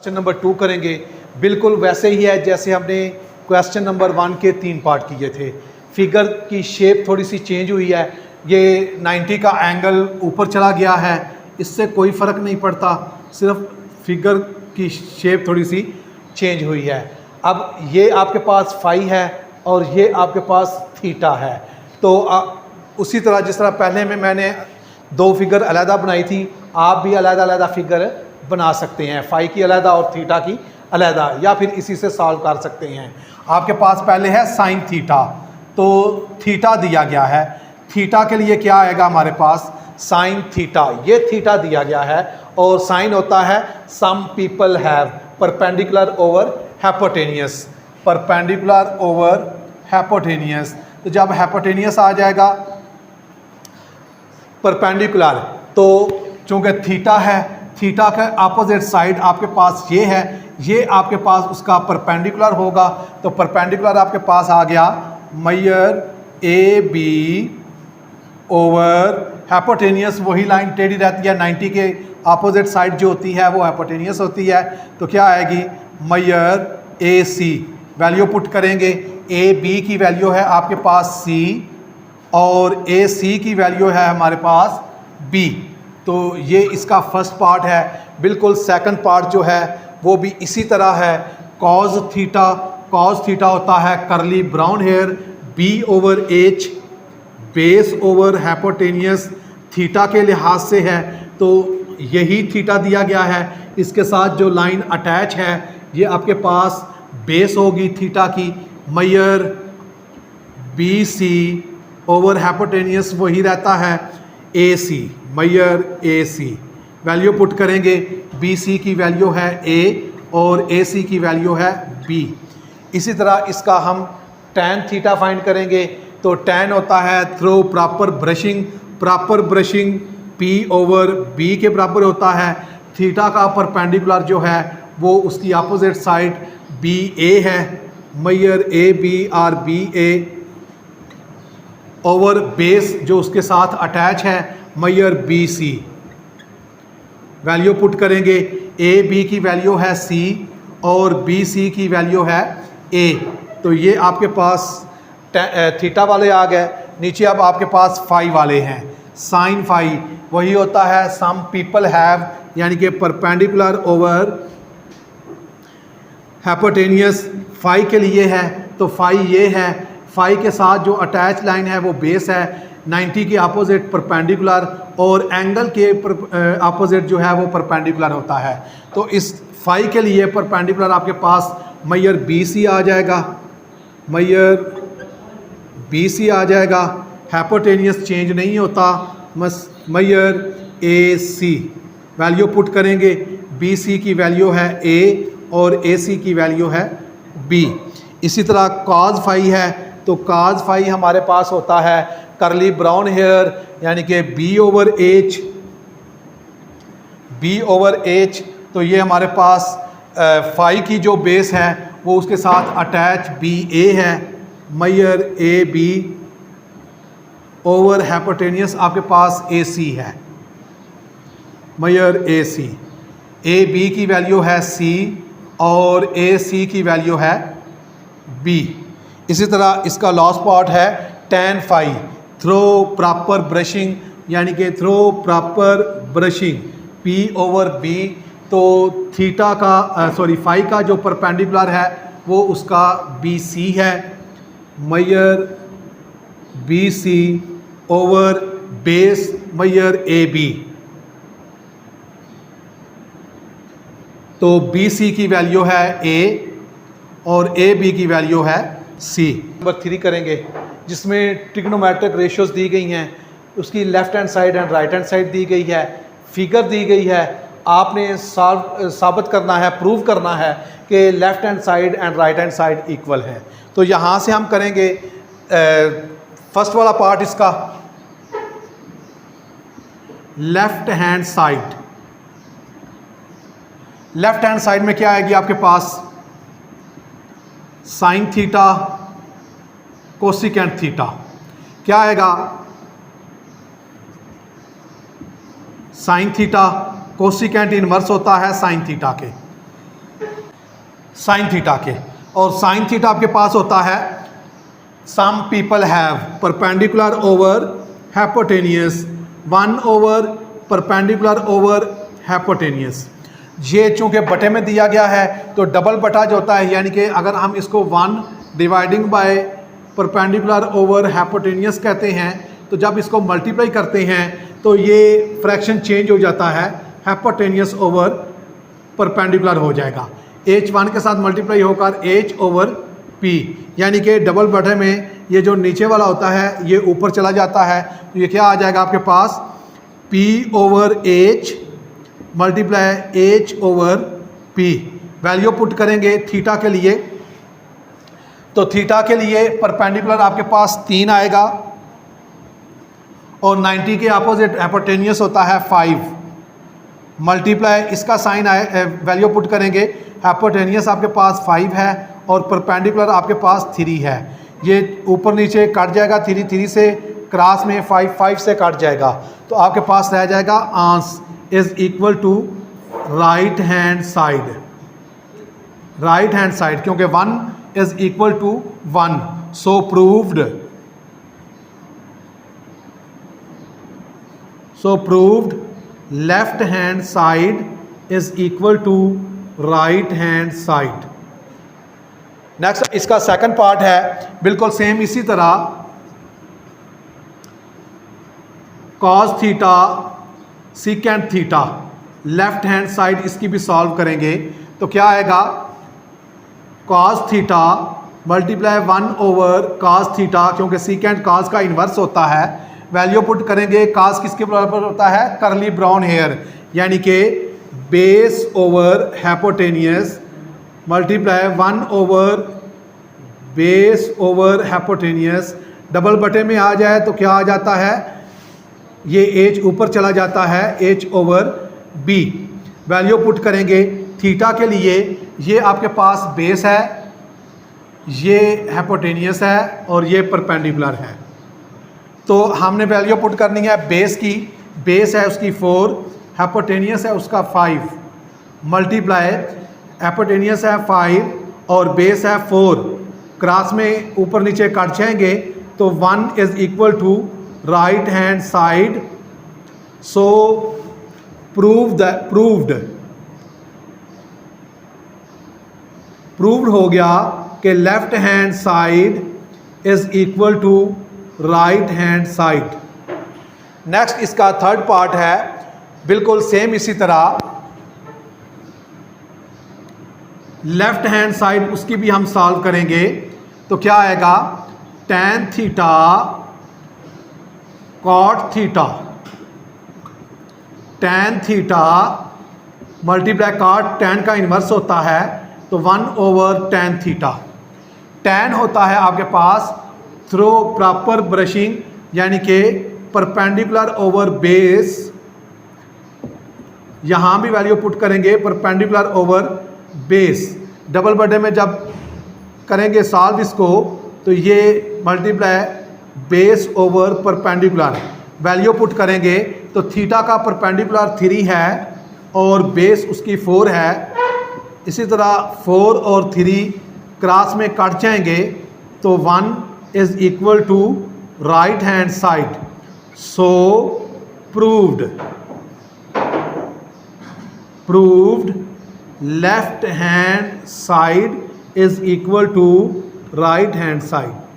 Question number 2 करेंगे। बिल्कुल वैसे ही है जैसे हमने क्वेश्चन नंबर 1 के 3 पार्ट किए थे। फिगर की शेप थोड़ी सी चेंज हुई है। ये 90 का एंगल ऊपर चला गया है, इससे कोई फ़र्क नहीं पड़ता, सिर्फ फिगर की शेप थोड़ी सी चेंज हुई है। अब ये आपके पास फाई है और ये आपके पास थीटा है। तो उसी तरह जिस तरह पहले में मैंने दो फिगर अलहदा बनाई थी, आप भी अलहदा अलहदा फिगर बना सकते हैं, फाई की अलहदा और थीटा की अलहदा, या फिर इसी से सॉल्व कर सकते हैं। आपके पास पहले है साइन थीटा, तो थीटा दिया गया है। थीटा के लिए क्या आएगा हमारे पास, साइन थीटा, ये थीटा दिया गया है और साइन होता है some people have perpendicular over hypotenuse, perpendicular over hypotenuse. तो जब हाइपोटेनियस आ जाएगा परपेंडिकुलर, तो चूंकि थीटा है, थीटा का अपोजिट साइड आपके पास ये है, ये आपके पास उसका परपेंडिकुलर होगा। तो परपेंडिकुलर आपके पास आ गया measure A B over hypotenuse, वही लाइन टेढ़ी रहती है, 90 के अपोजिट साइड जो होती है वो हाइपोटेनियस होती है। तो क्या आएगी, measure A C, value put करेंगे। ए बी की वैल्यू है आपके पास सी और ए सी की वैल्यू है हमारे पास बी। तो ये इसका फर्स्ट पार्ट है। बिल्कुल सेकंड पार्ट जो है वो भी इसी तरह है। कॉज थीटा, कॉज थीटा होता है curly brown hair, B over H, base over hypotenuse, theta के लिहाज से है तो यही थीटा दिया गया है। इसके साथ जो लाइन अटैच है ये आपके पास बेस होगी थीटा की, measure B C over hypotenuse वही रहता है A C, measure A C. Value put करेंगे, बी सी की वैल्यू है ए और ए सी की वैल्यू है बी। इसी तरह इसका हम टैन थीटा फाइंड करेंगे। तो टैन होता है through proper brushing, proper brushing P over B के बराबर होता है। थीटा का परपेंडिकुलर जो है वो उसकी अपोजिट साइड बी ए है, मेजर ए बी और बी ए ओवर बेस जो उसके साथ अटैच है measure B C. Value put करेंगे, ए बी की वैल्यू है सी और बी सी की वैल्यू है ए। तो ये आपके पास थीटा वाले आ गए। नीचे अब आपके पास फाई वाले हैं। साइन फाई वही होता है सम पीपल हैव, यानी कि परपेंडिकुलर ओवर हाइपोटेनियस। फाई के लिए है तो फाई ये है, फाई के साथ जो अटैच लाइन है वो बेस है, 90 के अपोजिट परपेंडिकुलर और एंगल के अपोजिट जो है वो परपेंडिकुलर होता है। तो इस फाई के लिए परपेंडिकुलर आपके पास मेजर बी सी आ जाएगा, मेजर बी सी आ जाएगा। हाइपोटेनियस चेंज नहीं होता, major A C. Value put करेंगे, बी सी की वैल्यू है ए और ए सी की वैल्यू है बी। इसी तरह कॉज फाई है तो कॉज फाई हमारे पास होता है करली ब्राउन हेयर, यानी कि B over H, B over H. तो ये हमारे पास फाई की जो बेस है वो उसके साथ अटैच बी ए है, measure A B over hypotenuse आपके पास ए सी है, measure A C. A B की वैल्यू है सी और ए सी की वैल्यू है बी। इसी तरह इसका लास्ट पार्ट है tan phi, through proper brushing, यानी कि through proper brushing P over B. तो थीटा का फाई का जो परपेंडिकुलर है वो उसका बी सी है, measure B C over base measure A B. तो बी सी की वैल्यू है ए और ए बी की वैल्यू है सी। नंबर 3 करेंगे जिसमें ट्रिग्नोमेट्रिक रेशियोज दी गई हैं, उसकी left hand side and right hand side दी गई है, फिगर दी गई है। आपने साबित करना है, प्रूव करना है कि left hand side and right hand side equal है। तो यहाँ से हम करेंगे फर्स्ट वाला पार्ट इसका, left hand side. Left hand side में क्या आएगी आपके पास, साइन थीटा कोसिकेंट थीटा। क्या आएगा, साइन थीटा कोसिकेंट इनवर्स होता है साइन थीटा के। साइन थीटा के। और साइन थीटा आपके पास होता है some people have perpendicular over hypotenuse 1 over perpendicular over hypotenuse. ये चूंकि बटे में दिया गया है तो डबल बटा जो होता है, यानी कि अगर हम इसको 1 dividing by perpendicular over hypotenuse कहते हैं, तो जब इसको मल्टीप्लाई करते हैं तो ये फ्रैक्शन चेंज हो जाता है, हाइपोटेनियस ओवर परपेंडिकुलर हो जाएगा। h1 के साथ मल्टीप्लाई होकर h ओवर p, यानी कि डबल बटे में ये जो नीचे वाला होता है ये ऊपर चला जाता है, तो ये क्या आ जाएगा आपके पास p over h multiply h over p। Value put करेंगे थीटा के लिए, तो थीटा के लिए परपेंडिकुलर आपके पास 3 आएगा और 90 के अपोजिट हाइपोटेनियस होता है 5 मल्टीप्लाई इसका साइन आए, वैल्यू पुट करेंगे, हाइपोटेनियस आपके पास 5 है और परपेंडिकुलर आपके पास 3 है। ये ऊपर नीचे कट जाएगा, 3 से क्रॉस में 5 से कट जाएगा, तो आपके पास रह जाएगा ans is equal to right hand side, right hand side, क्योंकि 1 is equal to 1, so proved left hand side is equal to right hand side. Next इसका सेकंड पार्ट है बिल्कुल सेम इसी तरह, cos theta secant theta, left hand side इसकी भी solve करेंगे तो क्या आएगा, cos theta multiply 1 over cos theta, क्योंकि सीकेंट कॉस का इन्वर्स होता है, वैल्यू पुट करेंगे, कॉस किसके बराबर होता है, करली ब्राउन हेयर, यानी कि base over hypotenuse multiply 1 over base over hypotenuse, double बटे में आ जाए तो क्या आ जाता है, ये h ऊपर चला जाता है, h over b। Value put करेंगे थीटा के लिए, ये आपके पास बेस है, ये हाइपोटेनियस है और ये परपेंडिकुलर है, तो हमने वैल्यू पुट करनी है बेस की, बेस है उसकी 4, हाइपोटेनियस है उसका 5 मल्टीप्लाई हाइपोटेनियस है 5 और बेस है 4, क्रॉस में ऊपर नीचे कट जाएंगे तो 1 is equal to right hand side, so proved हो गया कि left hand side is equal to right hand side. Next इसका थर्ड पार्ट है बिल्कुल सेम इसी तरह, लेफ्ट हैंड साइड उसकी भी हम सॉल्व करेंगे तो क्या आएगा, tan theta cot theta, tan theta multiply cot, tan का इन्वर्स होता है तो 1 ओवर tan थीटा। tan होता है आपके पास थ्रू प्रॉपर ब्रशिंग, यानी कि परपेंडिकुलर ओवर बेस, यहाँ भी वैल्यू पुट करेंगे परपेंडिकुलर ओवर बेस, डबल बटे में जब करेंगे सॉल्व इसको तो ये multiply base over perpendicular, value put करेंगे तो थीटा का परपेंडिकुलर 3 है और बेस उसकी 4 है, इसी तरह 4 और 3 क्रॉस में कट जाएंगे तो 1 is equal to right hand side, so proved left hand side is equal to right hand side.